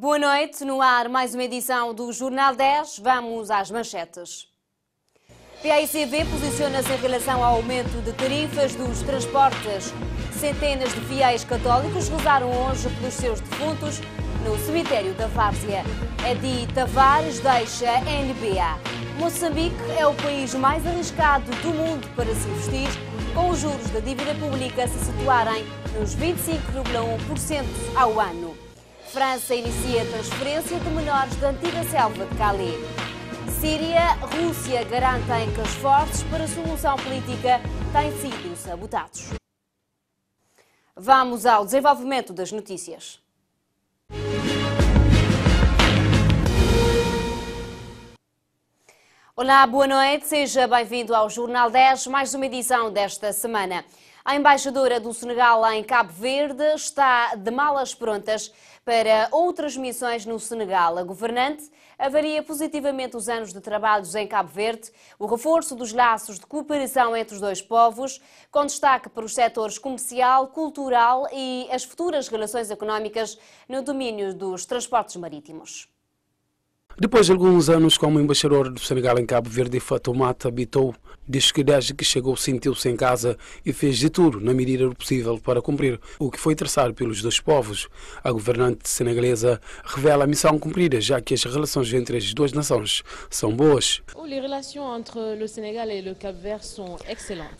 Boa noite, no ar mais uma edição do Jornal 10. Vamos às manchetes. PAICV posiciona-se em relação ao aumento de tarifas dos transportes. Centenas de fiéis católicos rezaram hoje pelos seus defuntos no cemitério da Várzea. Edi Tavares deixa a NBA. Moçambique é o país mais arriscado do mundo para se investir, com os juros da dívida pública se situarem nos 25,1% ao ano. França inicia a transferência de menores da antiga selva de Calais. Síria, Rússia garantem que esforços para a solução política têm sido sabotados. Vamos ao desenvolvimento das notícias. Olá, boa noite, seja bem-vindo ao Jornal 10, mais uma edição desta semana. A embaixadora do Senegal em Cabo Verde está de malas prontas para outras missões no Senegal. A governante avalia positivamente os anos de trabalhos em Cabo Verde, o reforço dos laços de cooperação entre os dois povos, com destaque para os setores comercial, cultural e as futuras relações económicas no domínio dos transportes marítimos. Depois de alguns anos como embaixador do Senegal em Cabo Verde, Fatoumata habitou, desde que chegou sentiu-se em casa e fez de tudo na medida do possível para cumprir o que foi traçado pelos dois povos. A governante senegalesa revela a missão cumprida, já que as relações entre as duas nações são boas.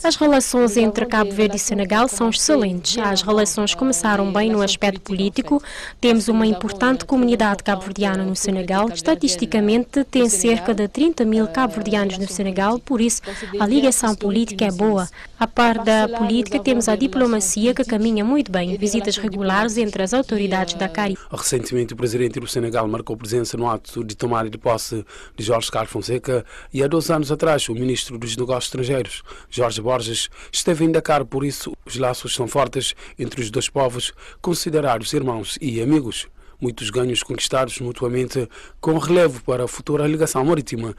As relações entre Cabo Verde e Senegal são excelentes. As relações começaram bem no aspecto político. Temos uma importante comunidade cabo-verdiana no Senegal. Estatisticamente, tem cerca de 30 mil cabo-verdianos no Senegal, por isso a ligação política é boa. A par da política, temos a diplomacia que caminha muito bem, visitas regulares entre as autoridades da CARI. Recentemente, o presidente do Senegal marcou presença no ato de tomada de posse de Jorge Carlos Fonseca e há 2 anos atrás o ministro dos Negócios Estrangeiros, Jorge Borges, esteve em Dakar, por isso os laços são fortes entre os dois povos, considerados irmãos e amigos. Muitos ganhos conquistados mutuamente com relevo para a futura ligação marítima.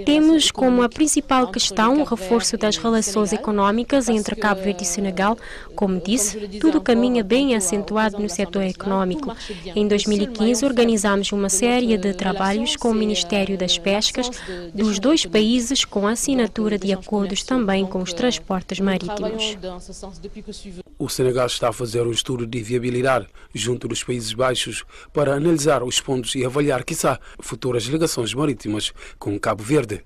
Temos como a principal questão o reforço das relações económicas entre Cabo Verde e Senegal. Como disse, tudo caminha bem acentuado no setor económico. Em 2015, organizamos uma série de trabalhos com o Ministério das Pescas dos dois países, com a assinatura de acordos também com os transportes marítimos. O Senegal está a fazer um estudo de viabilidade junto dos Países Baixos para analisar os pontos e avaliar, quiçá, futuras ligações marítimas com Cabo Verde.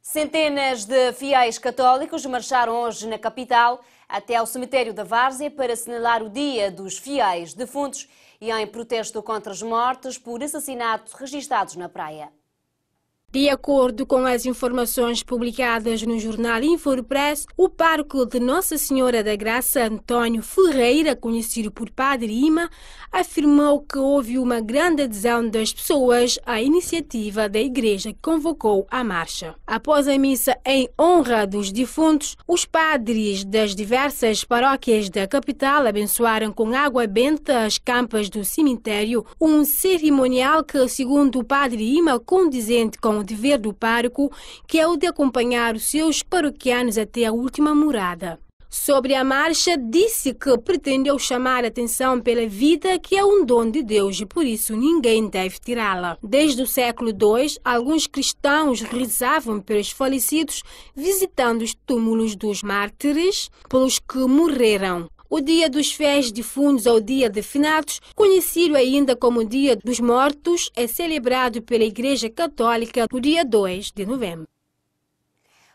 Centenas de fiéis católicos marcharam hoje na capital até ao cemitério da Várzea para assinalar o Dia dos Fiéis Defuntos e em protesto contra as mortes por assassinatos registados na praia. De acordo com as informações publicadas no jornal Infopress, o pároco de Nossa Senhora da Graça, Antônio Ferreira, conhecido por Padre Ima, afirmou que houve uma grande adesão das pessoas à iniciativa da igreja que convocou a marcha. Após a missa em honra dos defuntos, os padres das diversas paróquias da capital abençoaram com água benta as campas do cemitério, um cerimonial que, segundo o Padre Ima, condizente com o dever do pároco, que é o de acompanhar os seus paroquianos até a última morada. Sobre a marcha, disse que pretendeu chamar a atenção pela vida, que é um dom de Deus e por isso ninguém deve tirá-la. Desde o século II, alguns cristãos rezavam pelos falecidos, visitando os túmulos dos mártires pelos que morreram. O Dia dos Fiéis Defuntos ou Dia de Finados, conhecido ainda como Dia dos Mortos, é celebrado pela Igreja Católica no dia 2 de novembro.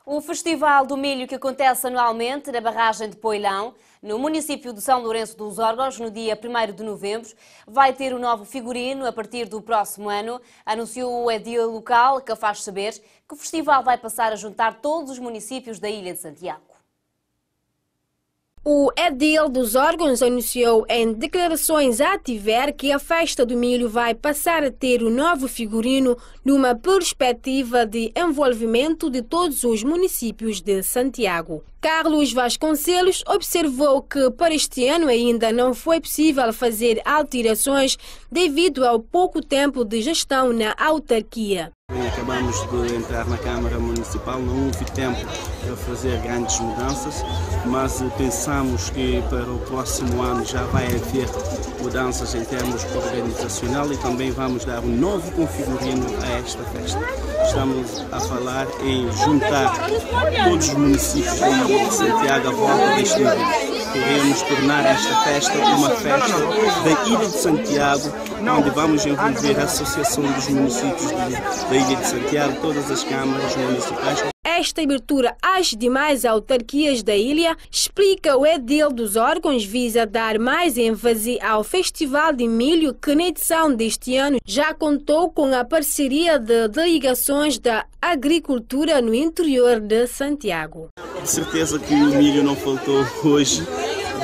O Festival do Milho, que acontece anualmente na barragem de Poilão, no município de São Lourenço dos Órgãos, no dia 1º de novembro, vai ter um novo figurino a partir do próximo ano, anunciou o edil local, que faz saber que o festival vai passar a juntar todos os municípios da Ilha de Santiago. O edil dos órgãos anunciou em declarações à Tiver que a festa do milho vai passar a ter um novo figurino numa perspectiva de envolvimento de todos os municípios de Santiago. Carlos Vasconcelos observou que para este ano ainda não foi possível fazer alterações devido ao pouco tempo de gestão na autarquia. Acabamos de entrar na Câmara Municipal, não houve tempo para fazer grandes mudanças, mas pensamos que para o próximo ano já vai haver mudanças em termos organizacional e também vamos dar um novo configurino a esta festa. Estamos a falar em juntar todos os municípios da Ilha de Santiago à volta deste evento. Queremos tornar esta festa uma festa da Ilha de Santiago, onde vamos envolver a Associação dos Municípios da Ilha de Santiago, todas as câmaras municipais. Esta abertura às demais autarquias da ilha, explica o edil dos órgãos, visa dar mais ênfase ao Festival de Milho, que na edição deste ano já contou com a parceria de delegações da agricultura no interior de Santiago. De certeza que o milho não faltou hoje,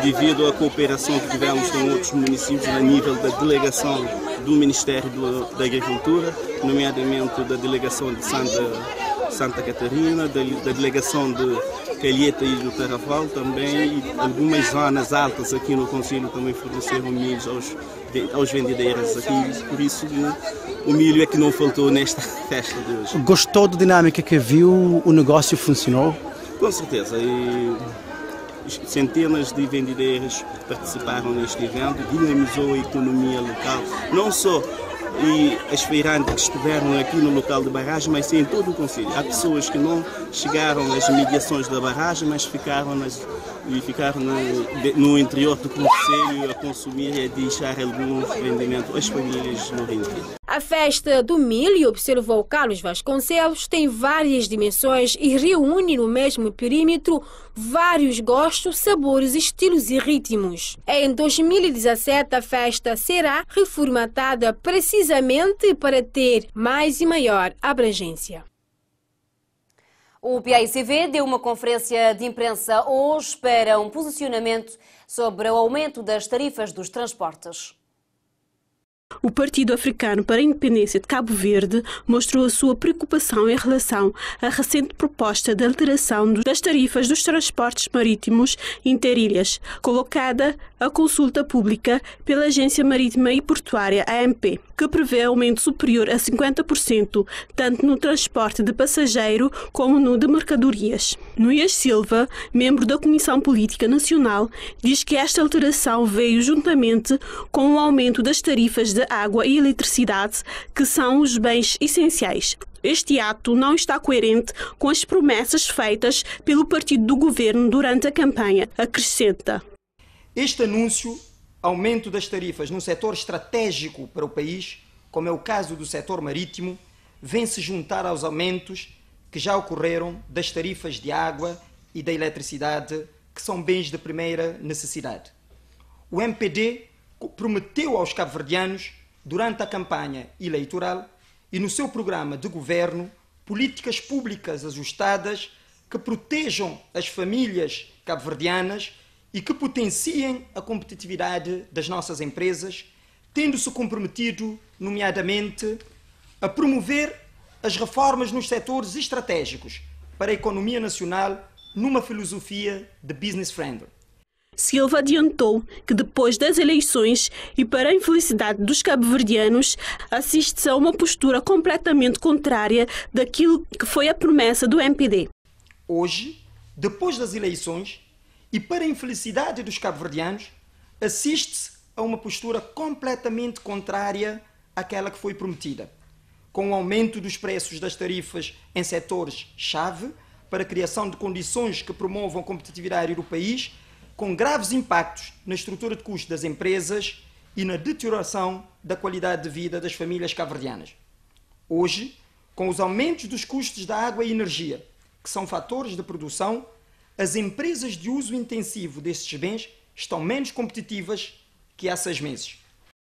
devido à cooperação que tivemos com outros municípios a nível da delegação do Ministério da Agricultura, nomeadamente da delegação de Santa Catarina, da delegação de Calheta e do Tarrafal também, e algumas zonas altas aqui no Conselho também forneceram milho aos vendedeiros aqui, por isso o milho é que não faltou nesta festa de hoje. Gostou da dinâmica que viu? O negócio funcionou? Com certeza. Centenas de vendedeiros participaram neste evento, dinamizou a economia local, não só as feirantes que estiveram aqui no local de barragem, mas sim em todo o concelho. Há pessoas que não chegaram às mediações da barragem, mas ficaram no interior do concelho a consumir e a deixar algum rendimento às famílias no interior. A festa do milho, observou Carlos Vasconcelos, tem várias dimensões e reúne no mesmo perímetro vários gostos, sabores, estilos e ritmos. Em 2017, a festa será reformatada precisamente para ter mais e maior abrangência. O PAICV deu uma conferência de imprensa hoje para um posicionamento sobre o aumento das tarifas dos transportes. O Partido Africano para a Independência de Cabo Verde mostrou a sua preocupação em relação à recente proposta de alteração das tarifas dos transportes marítimos interilhas, colocada à consulta pública pela Agência Marítima e Portuária, AMP, que prevê aumento superior a 50%, tanto no transporte de passageiro como no de mercadorias. Nuias Silva, membro da Comissão Política Nacional, diz que esta alteração veio juntamente com o aumento das tarifas de água e eletricidade, que são os bens essenciais. Este ato não está coerente com as promessas feitas pelo partido do governo durante a campanha, acrescenta. Este anúncio, aumento das tarifas num setor estratégico para o país, como é o caso do setor marítimo, vem se juntar aos aumentos que já ocorreram das tarifas de água e da eletricidade, que são bens de primeira necessidade. O MPD prometeu aos cabo-verdianos, durante a campanha eleitoral e no seu programa de governo, políticas públicas ajustadas que protejam as famílias cabo-verdianas e que potenciem a competitividade das nossas empresas, tendo-se comprometido, nomeadamente, a promover as reformas nos setores estratégicos para a economia nacional numa filosofia de business friendly. Silva adiantou que depois das eleições e para a infelicidade dos cabo-verdianos, assiste-se a uma postura completamente contrária daquilo que foi a promessa do MPD. Hoje, depois das eleições e para a infelicidade dos cabo-verdianos, assiste-se a uma postura completamente contrária àquela que foi prometida, com o aumento dos preços das tarifas em setores-chave para a criação de condições que promovam a competitividade do país, com graves impactos na estrutura de custo das empresas e na deterioração da qualidade de vida das famílias cabo-verdianas. Hoje, com os aumentos dos custos da água e energia, que são fatores de produção, as empresas de uso intensivo desses bens estão menos competitivas que há 6 meses.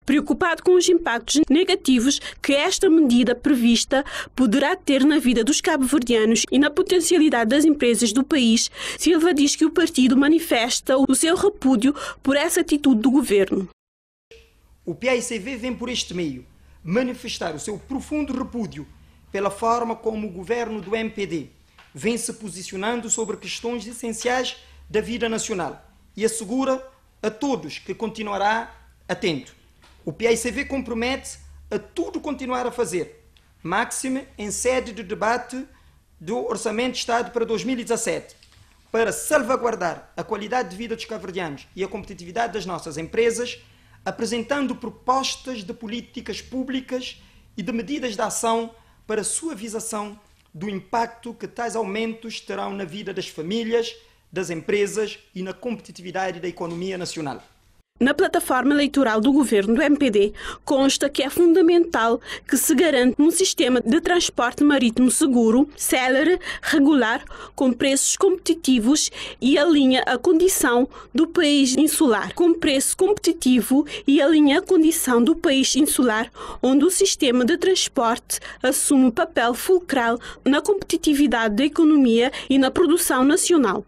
Preocupado com os impactos negativos que esta medida prevista poderá ter na vida dos cabo-verdianos e na potencialidade das empresas do país, Silva diz que o partido manifesta o seu repúdio por essa atitude do governo. O PAICV vem por este meio manifestar o seu profundo repúdio pela forma como o governo do MPD vem se posicionando sobre questões essenciais da vida nacional e assegura a todos que continuará atento. O PAICV compromete a tudo continuar a fazer, máxime em sede de debate do Orçamento de Estado para 2017, para salvaguardar a qualidade de vida dos cabo-verdianos e a competitividade das nossas empresas, apresentando propostas de políticas públicas e de medidas de ação para suavização do impacto que tais aumentos terão na vida das famílias, das empresas e na competitividade da economia nacional. Na plataforma eleitoral do governo do MPD, consta que é fundamental que se garante um sistema de transporte marítimo seguro, célere, regular, com preços competitivos e alinha a condição do país insular, com preço competitivo e alinha a condição do país insular, onde o sistema de transporte assume um papel fulcral na competitividade da economia e na produção nacional.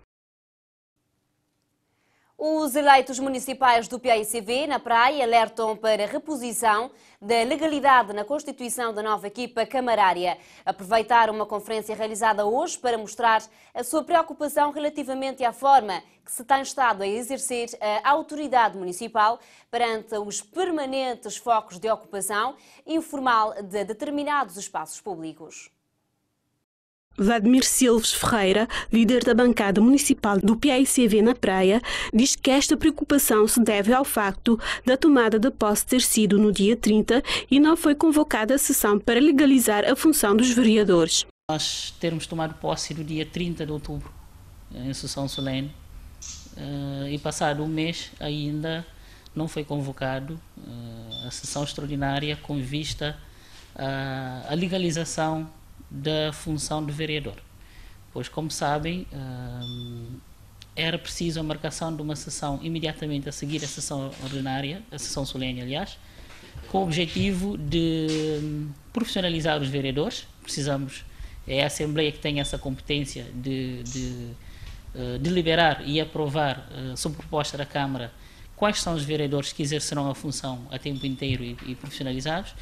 Os eleitos municipais do PAICV na Praia alertam para a reposição da legalidade na constituição da nova equipa camarária. Aproveitaram uma conferência realizada hoje para mostrar a sua preocupação relativamente à forma que se tem estado a exercer a autoridade municipal perante os permanentes focos de ocupação informal de determinados espaços públicos. Vladimir Silves Ferreira, líder da bancada municipal do PAICV na Praia, diz que esta preocupação se deve ao facto da tomada de posse ter sido no dia 30 e não foi convocada a sessão para legalizar a função dos vereadores. Nós termos tomado posse no dia 30 de outubro, em sessão solene, e passado um mês ainda não foi convocado a sessão extraordinária com vista à legalização da função de vereador, pois, como sabem, era preciso a marcação de uma sessão imediatamente a seguir a sessão ordinária, a sessão solene, aliás, com o objetivo de profissionalizar os vereadores. Precisamos, é a Assembleia que tem essa competência de deliberar e aprovar, sob proposta da Câmara, quais são os vereadores que exercerão a função a tempo inteiro e profissionalizados.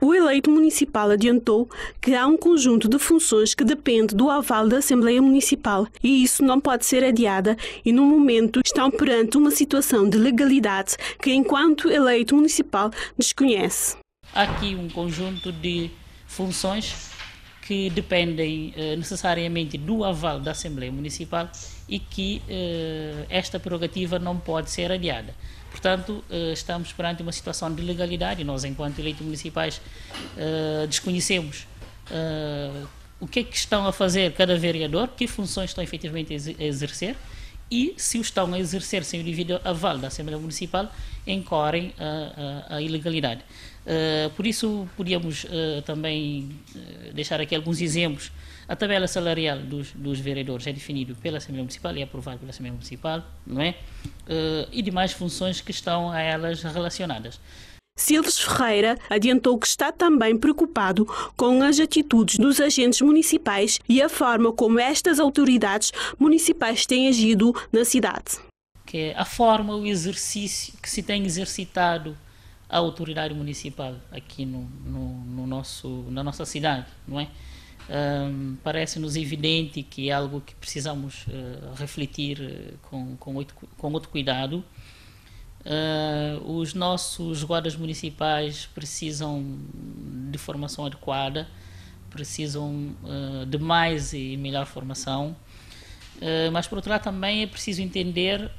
O eleito municipal adiantou que há um conjunto de funções que depende do aval da Assembleia Municipal e isso não pode ser adiada e, no momento, estão perante uma situação de legalidade que, enquanto eleito municipal, desconhece. Há aqui um conjunto de funções que dependem necessariamente do aval da Assembleia Municipal e que esta prerrogativa não pode ser adiada. Portanto, estamos perante uma situação de legalidade. Nós, enquanto eleitos municipais, desconhecemos o que é que estão a fazer cada vereador, que funções estão efetivamente a exercer e, se o estão a exercer sem o devido aval da Assembleia Municipal, incorrem a ilegalidade. Por isso, podíamos também deixar aqui alguns exemplos. A tabela salarial dos vereadores é definido pela Assembleia Municipal e é aprovado pela Assembleia Municipal, não é? E demais funções que estão a elas relacionadas. Silves Ferreira adiantou que está também preocupado com as atitudes dos agentes municipais e a forma como estas autoridades municipais têm agido na cidade. Que é a forma, o exercício que se tem exercitado a autoridade municipal aqui na nossa cidade, não é? Parece-nos evidente que é algo que precisamos refletir com outro cuidado. Os nossos guardas municipais precisam de formação adequada, precisam de mais e melhor formação, mas, por outro lado, também é preciso entender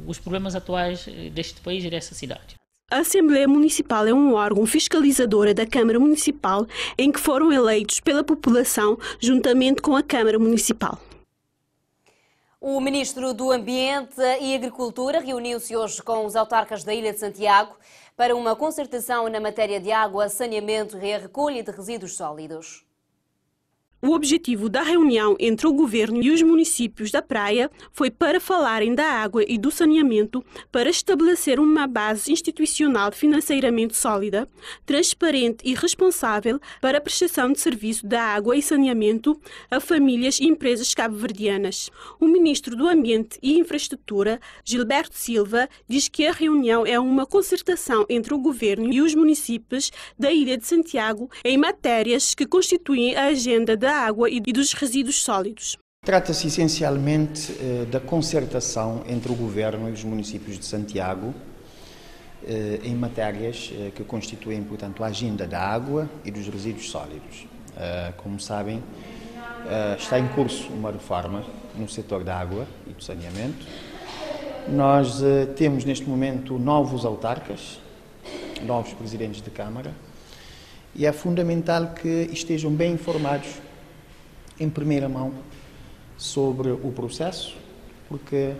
os problemas atuais deste país e desta cidade. A Assembleia Municipal é um órgão fiscalizador da Câmara Municipal em que foram eleitos pela população juntamente com a Câmara Municipal. O Ministro do Ambiente e Agricultura reuniu-se hoje com os autarcas da Ilha de Santiago para uma concertação na matéria de água, saneamento e a recolha de resíduos sólidos. O objetivo da reunião entre o Governo e os municípios da Praia foi para falarem da água e do saneamento para estabelecer uma base institucional financeiramente sólida, transparente e responsável para a prestação de serviço da água e saneamento a famílias e empresas cabo-verdianas. O Ministro do Ambiente e Infraestrutura, Gilberto Silva, diz que a reunião é uma concertação entre o Governo e os municípios da Ilha de Santiago em matérias que constituem a agenda da água e dos resíduos sólidos. Trata-se essencialmente da concertação entre o Governo e os municípios de Santiago em matérias que constituem, portanto, a agenda da água e dos resíduos sólidos. Como sabem, está em curso uma reforma no setor da água e do saneamento. Nós temos neste momento novos autarcas, novos presidentes de Câmara, e é fundamental que estejam bem informados em primeira mão sobre o processo, porque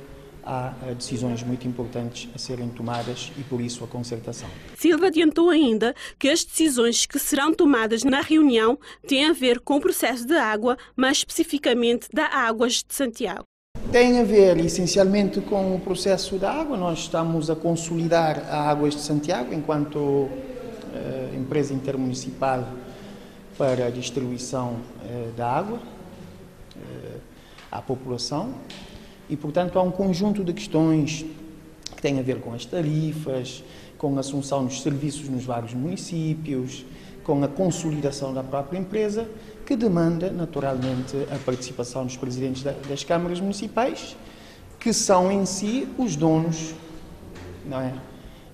há decisões muito importantes a serem tomadas e, por isso, a concertação. Silva adiantou ainda que as decisões que serão tomadas na reunião têm a ver com o processo da água, mais especificamente da Águas de Santiago. Tem a ver, essencialmente, com o processo da água. Nós estamos a consolidar a Águas de Santiago enquanto empresa intermunicipal para a distribuição da água à população e, portanto, há um conjunto de questões que têm a ver com as tarifas, com a assunção dos serviços nos vários municípios, com a consolidação da própria empresa, que demanda, naturalmente, a participação dos presidentes das câmaras municipais, que são em si os donos, não é,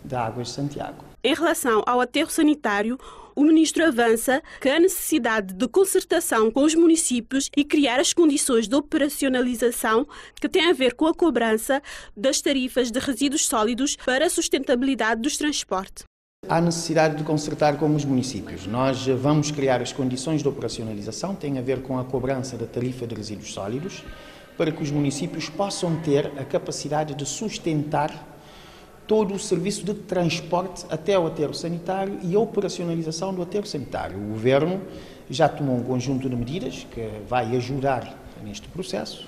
da Águas de Santiago. Em relação ao aterro sanitário, o ministro avança que a necessidade de concertação com os municípios e criar as condições de operacionalização que têm a ver com a cobrança das tarifas de resíduos sólidos para a sustentabilidade dos transportes. Há necessidade de concertar com os municípios. Nós vamos criar as condições de operacionalização, tem a ver com a cobrança da tarifa de resíduos sólidos, para que os municípios possam ter a capacidade de sustentar todo o serviço de transporte até o aterro sanitário e a operacionalização do aterro sanitário. O Governo já tomou um conjunto de medidas que vai ajudar neste processo,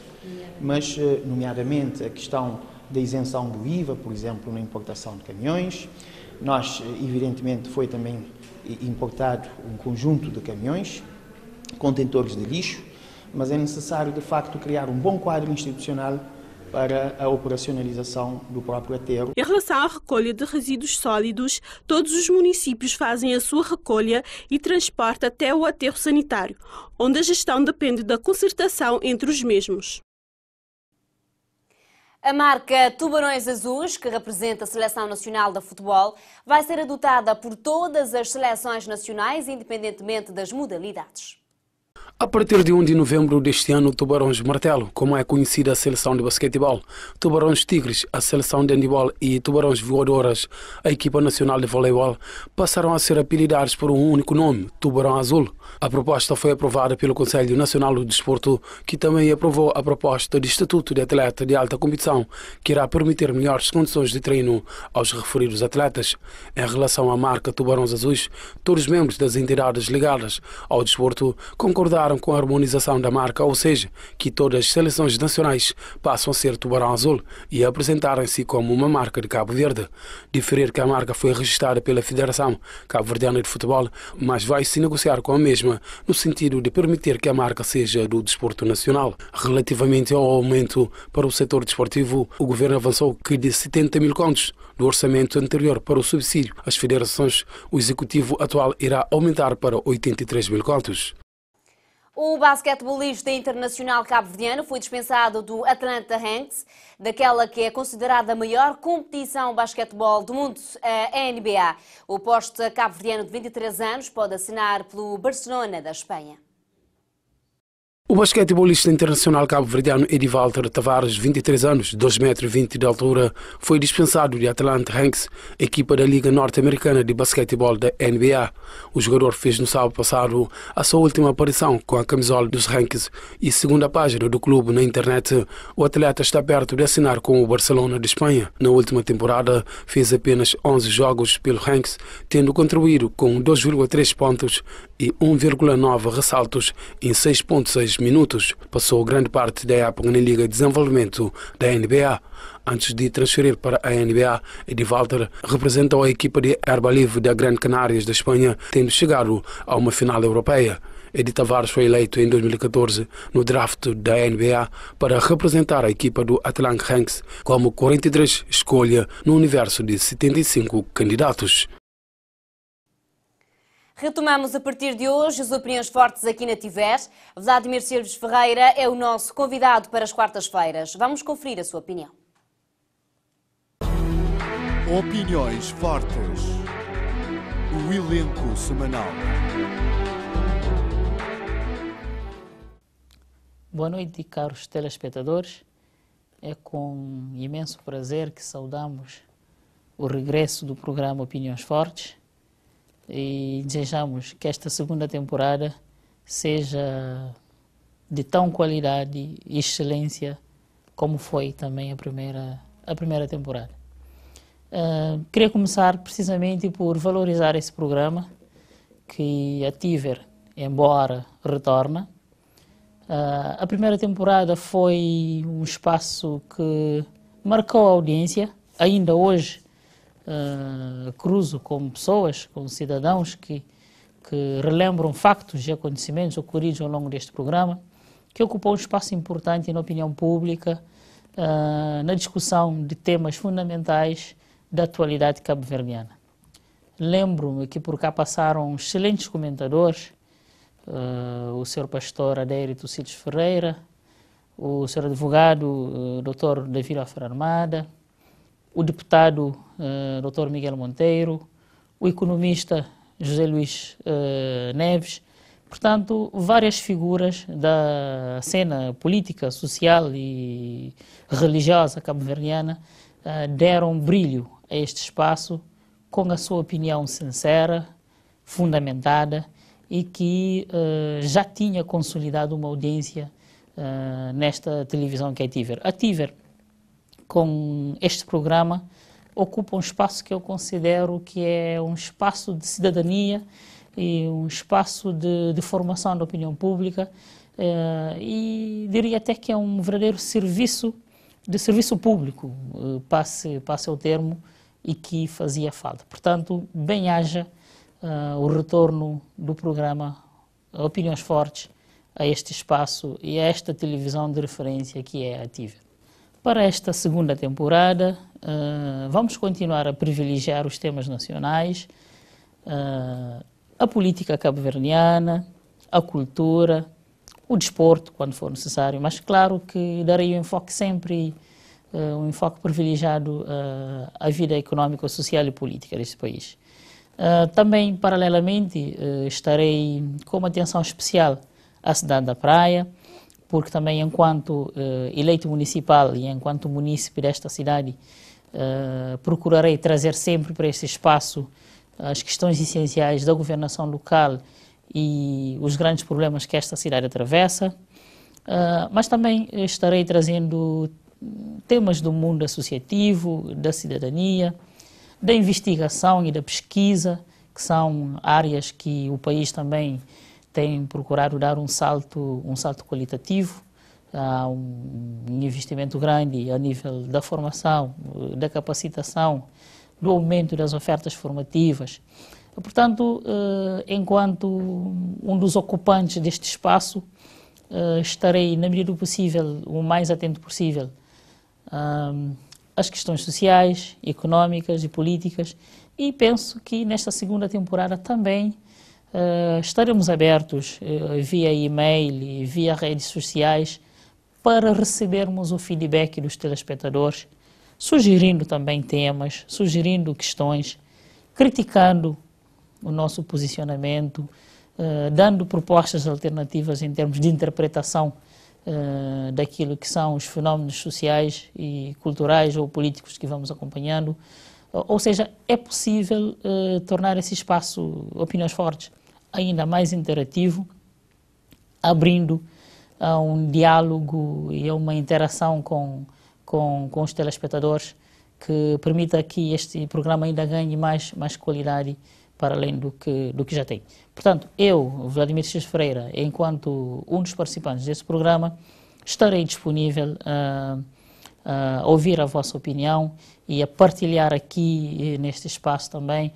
mas, nomeadamente, a questão da isenção do IVA, por exemplo, na importação de caminhões. Nós, evidentemente, foi também importado um conjunto de caminhões, contentores de lixo, mas é necessário, de facto, criar um bom quadro institucional para a operacionalização do próprio aterro. Em relação à recolha de resíduos sólidos, todos os municípios fazem a sua recolha e transporte até o aterro sanitário, onde a gestão depende da concertação entre os mesmos. A marca Tubarões Azuis, que representa a Seleção Nacional de Futebol, vai ser adotada por todas as seleções nacionais, independentemente das modalidades. A partir de 1 de novembro deste ano, Tubarões Martelo, como é conhecida a seleção de basquetebol, Tubarões Tigres, a seleção de handebol e Tubarões Voadoras, a equipa nacional de voleibol, passaram a ser apelidados por um único nome, Tubarão Azul. A proposta foi aprovada pelo Conselho Nacional do Desporto, que também aprovou a proposta de Estatuto de Atleta de Alta Competição, que irá permitir melhores condições de treino aos referidos atletas. Em relação à marca Tubarões Azuis, todos os membros das entidades ligadas ao desporto concordaram com a harmonização da marca, ou seja, que todas as seleções nacionais passam a ser Tubarão Azul e a apresentarem-se como uma marca de Cabo Verde. Diferir que a marca foi registrada pela Federação Cabo-Verdiana de Futebol, mas vai-se negociar com a mesma no sentido de permitir que a marca seja do desporto nacional. Relativamente ao aumento para o setor desportivo, o Governo avançou que de 70 mil contos do orçamento anterior para o subsídio às federações, o Executivo atual irá aumentar para 83 mil contos. O basquetebolista internacional cabo-verdiano foi dispensado do Atlanta Hawks, daquela que é considerada a maior competição de basquetebol do mundo, a NBA. O posta cabo-verdiano de 23 anos pode assinar pelo Barcelona da Espanha. O basquetebolista internacional cabo-verdiano Edivalter Tavares, 23 anos, 2,20 metros de altura, foi dispensado de Atlanta Hawks, equipa da Liga Norte-Americana de Basquetebol da NBA. O jogador fez no sábado passado a sua última aparição com a camisola dos Hawks e, segundo a página do clube na internet, o atleta está perto de assinar com o Barcelona de Espanha. Na última temporada, fez apenas 11 jogos pelo Hawks, tendo contribuído com 2,3 pontos e 1,9 ressaltos em 6,6 minutos. Passou grande parte da época na Liga de Desenvolvimento da NBA. Antes de transferir para a NBA, Edivalter representou a equipa de Erba Livre da Grande Canárias da Espanha, tendo chegado a uma final europeia. Edi Tavares foi eleito em 2014 no draft da NBA para representar a equipa do Atlanta Hawks como 43 escolha no universo de 75 candidatos. Retomamos a partir de hoje as opiniões fortes aqui na TIVES. Vladimir Silves Ferreira é o nosso convidado para as quartas-feiras. Vamos conferir a sua opinião. Opiniões fortes. O elenco semanal. Boa noite, caros telespectadores. É com imenso prazer que saudamos o regresso do programa Opiniões Fortes e desejamos que esta segunda temporada seja de tão qualidade e excelência como foi também a primeira temporada. Queria começar precisamente por valorizar esse programa que a TIVER, embora retorna. A primeira temporada foi um espaço que marcou a audiência. Ainda hoje cruzo com pessoas, com cidadãos que relembram factos e acontecimentos ocorridos ao longo deste programa, que ocupou um espaço importante na opinião pública, na discussão de temas fundamentais da atualidade cabo-verdiana. Lembro-me que por cá passaram excelentes comentadores, o Sr. Pastor Adérito Cides Ferreira, o Sr. Advogado Dr. David Afra Armada, o Deputado Dr. Miguel Monteiro, o economista José Luís Neves, portanto, várias figuras da cena política, social e religiosa cabo-verdiana deram brilho a este espaço com a sua opinião sincera, fundamentada e que já tinha consolidado uma audiência nesta televisão que é a TIVER. A TIVER, com este programa, ocupa um espaço que eu considero que é um espaço de cidadania e um espaço de formação da opinião pública e diria até que é um verdadeiro serviço público, passe o termo, e que fazia falta. Portanto, bem haja o retorno do programa Opiniões Fortes a este espaço e a esta televisão de referência que é a TIVER. Para esta segunda temporada, vamos continuar a privilegiar os temas nacionais, a política cabo-verdiana, a cultura, o desporto, quando for necessário, mas claro que darei um enfoque sempre, um enfoque privilegiado à vida económica, social e política deste país. Também, paralelamente, estarei com uma atenção especial à cidade da Praia, porque também, enquanto eleito municipal e enquanto munícipe desta cidade, procurarei trazer sempre para este espaço as questões essenciais da governação local e os grandes problemas que esta cidade atravessa, mas também estarei trazendo temas do mundo associativo, da cidadania, da investigação e da pesquisa, que são áreas que o país também tem procurado dar um salto qualitativo. Há um investimento grande a nível da formação, da capacitação, do aumento das ofertas formativas. Portanto, enquanto um dos ocupantes deste espaço, estarei, na medida do possível, o mais atento possível às questões sociais, económicas e políticas, e penso que nesta segunda temporada também estaremos abertos via e-mail e via redes sociais para recebermos o feedback dos telespectadores, sugerindo também temas, sugerindo questões, criticando o nosso posicionamento, dando propostas alternativas em termos de interpretação daquilo que são os fenómenos sociais e culturais ou políticos que vamos acompanhando. Ou seja, é possível tornar esse espaço Opiniões Fortes ainda mais interativo, abrindo a um diálogo e a uma interação com os telespectadores que permita que este programa ainda ganhe mais qualidade para além do que já tem. Portanto, eu, Vladimir Cides Ferreira, enquanto um dos participantes desse programa, estarei disponível a ouvir a vossa opinião e a partilhar aqui neste espaço também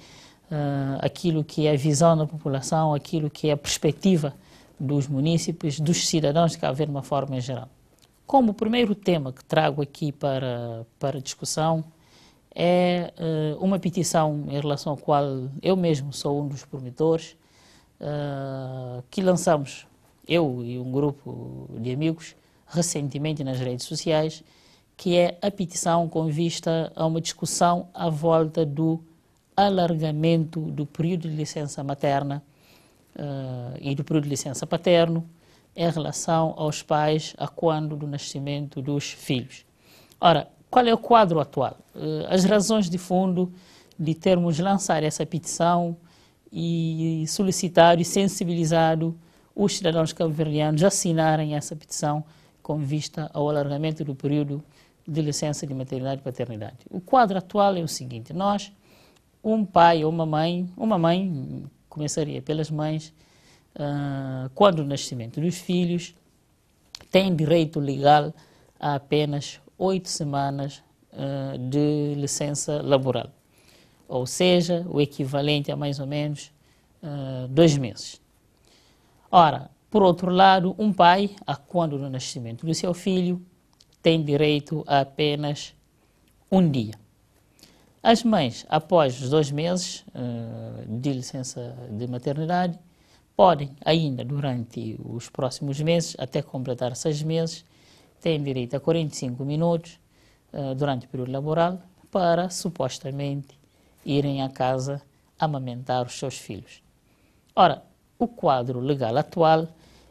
aquilo que é a visão da população, aquilo que é a perspectiva dos munícipes, dos cidadãos de Cabo Verde de uma forma em geral. Como primeiro tema que trago aqui para discussão é uma petição em relação à qual eu mesmo sou um dos promotores, que lançamos, eu e um grupo de amigos, recentemente nas redes sociais, que é a petição com vista a uma discussão à volta do alargamento do período de licença materna e do período de licença paterno em relação aos pais a quando do nascimento dos filhos. Ora, qual é o quadro atual? As razões de fundo de termos lançado essa petição e solicitado e sensibilizado os cidadãos cabo-verdianos a assinarem essa petição com vista ao alargamento do período de licença de maternidade e paternidade. O quadro atual é o seguinte: nós, um pai ou uma mãe, começaria pelas mães, quando o nascimento dos filhos, tem direito legal a apenas 8 semanas de licença laboral, ou seja, o equivalente a mais ou menos 2 meses. Ora, por outro lado, um pai, a quando do nascimento do seu filho, tem direito a apenas 1 dia. As mães, após os 2 meses de licença de maternidade, podem ainda, durante os próximos meses, até completar 6 meses, têm direito a 45 minutos durante o período laboral para, supostamente, irem à casa amamentar os seus filhos. Ora, o quadro legal atual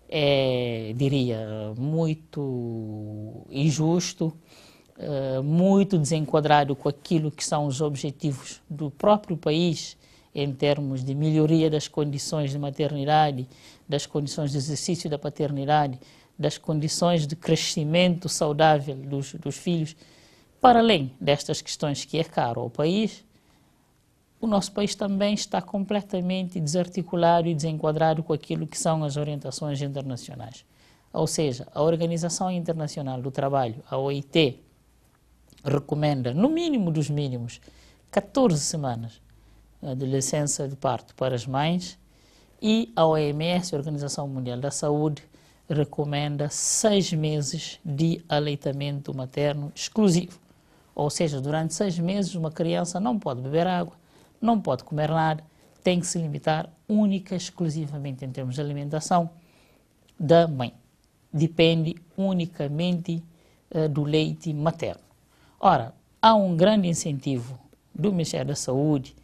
é, diria, muito injusto, muito desenquadrado com aquilo que são os objetivos do próprio país em termos de melhoria das condições de maternidade, das condições de exercício da paternidade, das condições de crescimento saudável dos filhos. Para além destas questões que é caro ao país, o nosso país também está completamente desarticulado e desenquadrado com aquilo que são as orientações internacionais. Ou seja, a Organização Internacional do Trabalho, a OIT, recomenda, no mínimo dos mínimos, 14 semanas de licença de parto para as mães, e a OMS, a Organização Mundial da Saúde, recomenda 6 meses de aleitamento materno exclusivo. Ou seja, durante 6 meses uma criança não pode beber água, não pode comer nada, tem que se limitar única e exclusivamente em termos de alimentação da mãe. Depende unicamente do leite materno. Ora, há um grande incentivo do Ministério da Saúde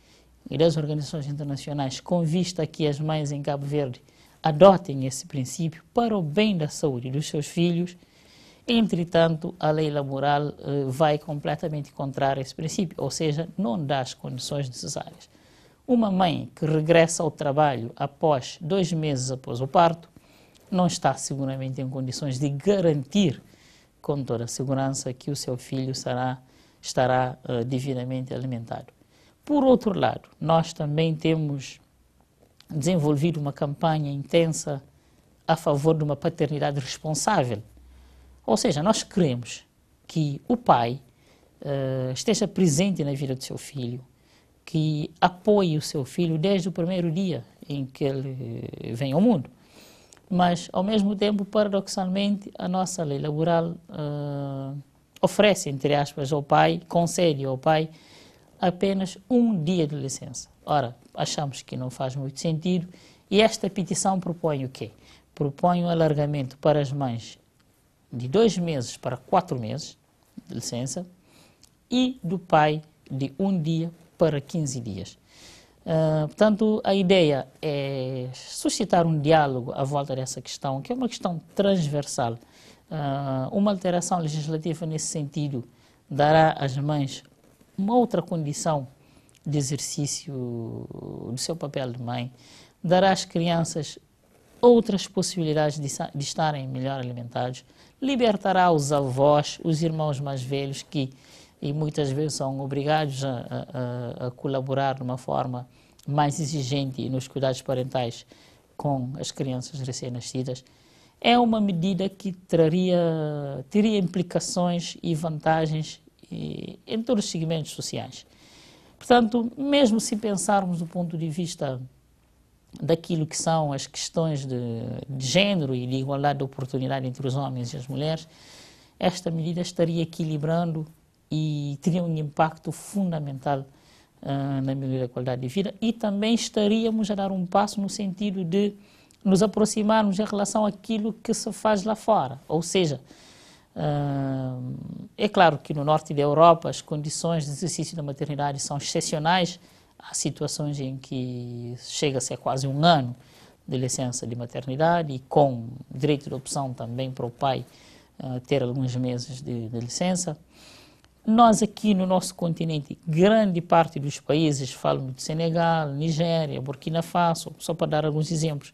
e das organizações internacionais com vista a que as mães em Cabo Verde adotem esse princípio para o bem da saúde dos seus filhos. Entretanto, a lei laboral vai completamente contrária a esse princípio, ou seja, não dá as condições necessárias. Uma mãe que regressa ao trabalho após 2 meses após o parto não está seguramente em condições de garantir com toda a segurança que o seu filho estará devidamente alimentado. Por outro lado, nós também temos desenvolvido uma campanha intensa a favor de uma paternidade responsável. Ou seja, nós queremos que o pai esteja presente na vida do seu filho, que apoie o seu filho desde o primeiro dia em que ele vem ao mundo. Mas, ao mesmo tempo, paradoxalmente, a nossa lei laboral oferece, entre aspas, ao pai, concede ao pai apenas 1 dia de licença. Ora, achamos que não faz muito sentido e esta petição propõe o quê? Propõe um alargamento para as mães de 2 meses para 4 meses de licença e do pai de 1 dia para 15 dias. Portanto, a ideia é suscitar um diálogo à volta dessa questão, que é uma questão transversal. Uma alteração legislativa nesse sentido dará às mães uma outra condição de exercício do seu papel de mãe, dará às crianças outras possibilidades de estarem melhor alimentados, libertará os avós, os irmãos mais velhos que e muitas vezes são obrigados a colaborar de uma forma mais exigente nos cuidados parentais com as crianças recém-nascidas. É uma medida que teria implicações e vantagens em todos os segmentos sociais. Portanto, mesmo se pensarmos do ponto de vista daquilo que são as questões de género e de igualdade de oportunidade entre os homens e as mulheres, esta medida estaria equilibrando e teria um impacto fundamental na melhoria da qualidade de vida, e também estaríamos a dar um passo no sentido de nos aproximarmos em relação àquilo que se faz lá fora. Ou seja, É claro que no norte da Europa as condições de exercício da maternidade são excepcionais. Há situações em que chega-se a quase 1 ano de licença de maternidade e com direito de opção também para o pai ter alguns meses de licença. Nós aqui no nosso continente, grande parte dos países, falo de Senegal, Nigéria, Burkina Faso, só para dar alguns exemplos,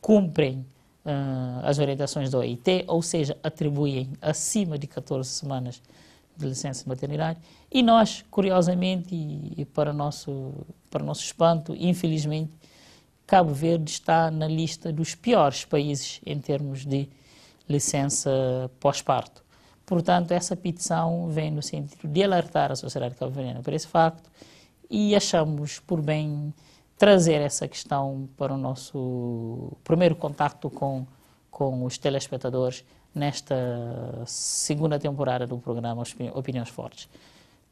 cumprem as orientações da OIT, ou seja, atribuem acima de 14 semanas de licença de maternidade. E nós, curiosamente, e para nosso espanto, infelizmente, Cabo Verde está na lista dos piores países em termos de licença pós-parto. Portanto, essa petição vem no sentido de alertar a sociedade cabo-verdiana para esse facto e achamos por bem trazer essa questão para o nosso primeiro contacto com os telespectadores nesta segunda temporada do programa Opiniões Fortes.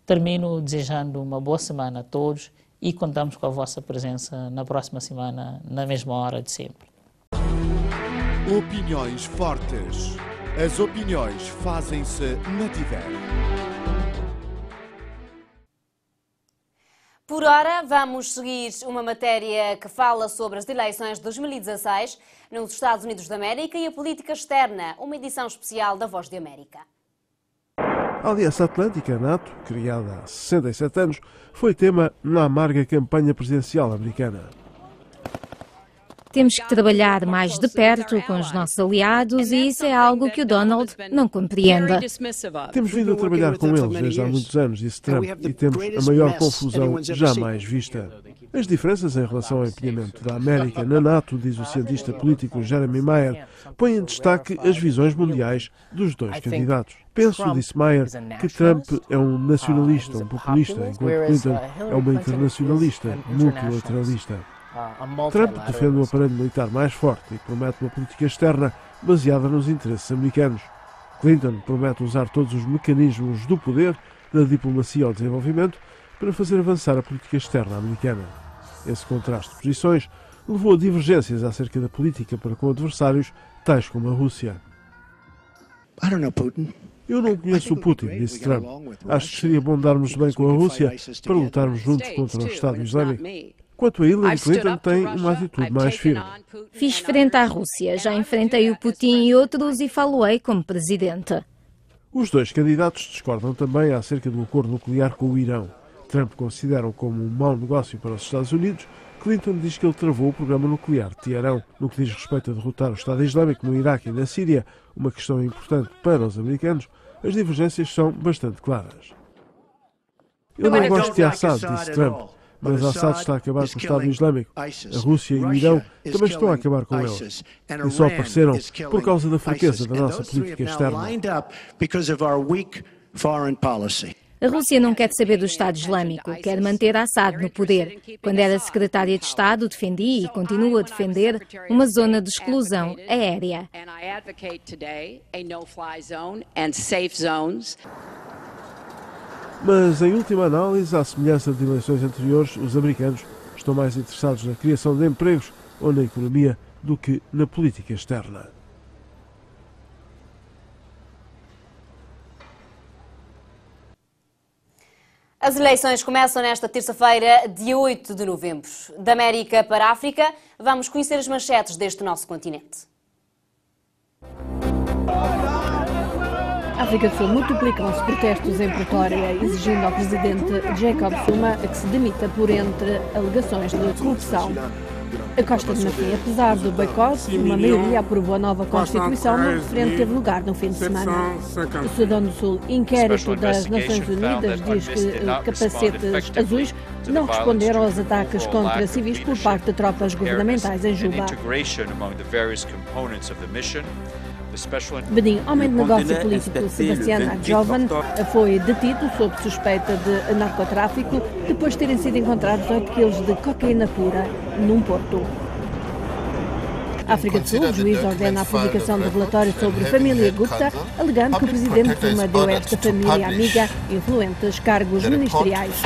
Termino desejando uma boa semana a todos e contamos com a vossa presença na próxima semana, na mesma hora de sempre. Opiniões Fortes. As opiniões fazem-se na TIVER. Por ora, vamos seguir uma matéria que fala sobre as eleições de 2016 nos Estados Unidos da América e a política externa, uma edição especial da Voz de América. A Aliança Atlântica, NATO, criada há 67 anos, foi tema na amarga campanha presidencial americana. Temos que trabalhar mais de perto com os nossos aliados e isso é algo que o Donald não compreende. Temos vindo a trabalhar com eles desde há muitos anos, disse Trump, e temos a maior confusão jamais vista. As diferenças em relação ao empenhamento da América na NATO, diz o cientista político Jeremy Mayer, põem em destaque as visões mundiais dos dois candidatos. Penso, disse Mayer, que Trump é um nacionalista, um populista, enquanto Clinton é uma internacionalista, multilateralista. Trump defende um aparelho militar mais forte e promete uma política externa baseada nos interesses americanos. Clinton promete usar todos os mecanismos do poder, da diplomacia ao desenvolvimento, para fazer avançar a política externa americana. Esse contraste de posições levou a divergências acerca da política para com adversários, tais como a Rússia. Eu não conheço o Putin, disse Trump. Acho que seria bom darmos bem com a Rússia para lutarmos juntos contra o Estado Islâmico. Quanto a Hillary, Clinton tem uma atitude mais firme. Fiz frente à Rússia, já enfrentei o Putin e outros e faloei como presidente. Os dois candidatos discordam também acerca do acordo nuclear com o Irão. Trump considera-o como um mau negócio para os Estados Unidos. Clinton diz que ele travou o programa nuclear de Teherão. No que diz respeito a derrotar o Estado Islâmico no Iraque e na Síria, uma questão importante para os americanos, as divergências são bastante claras. Eu não gosto de Assad, disse Trump. Mas Assad está a acabar com o Estado Islâmico. A Rússia e o Irão também estão a acabar com ele. E só apareceram por causa da fraqueza da nossa política externa. A Rússia não quer saber do Estado Islâmico, quer manter Assad no poder. Quando era secretária de Estado, defendi e continuo a defender uma zona de exclusão aérea. Mas, em última análise, à semelhança de eleições anteriores, os americanos estão mais interessados na criação de empregos ou na economia do que na política externa. As eleições começam nesta terça-feira, dia 8 de novembro. Da América para a África, vamos conhecer as manchetes deste nosso continente. África do Sul multiplicam-se protestos em Pretória, exigindo ao presidente Jacob Zuma que se demita por entre alegações de corrupção. A Costa de Marfim, apesar do boicote, uma maioria aprovou a nova Constituição no referendo teve lugar no fim de semana. O Sudão do Sul, inquérito das Nações Unidas, diz que capacetes azuis não responderam aos ataques contra civis por parte de tropas governamentais em Juba. Benin, homem de negócio político Sebastián Adjovan, foi detido sob suspeita de narcotráfico depois de terem sido encontrados 8 quilos de cocaína pura num porto. África do Sul, o juiz ordena a publicação do relatório sobre a família Gupta, alegando que o presidente Zuma deu a esta família amiga influentes cargos ministeriais.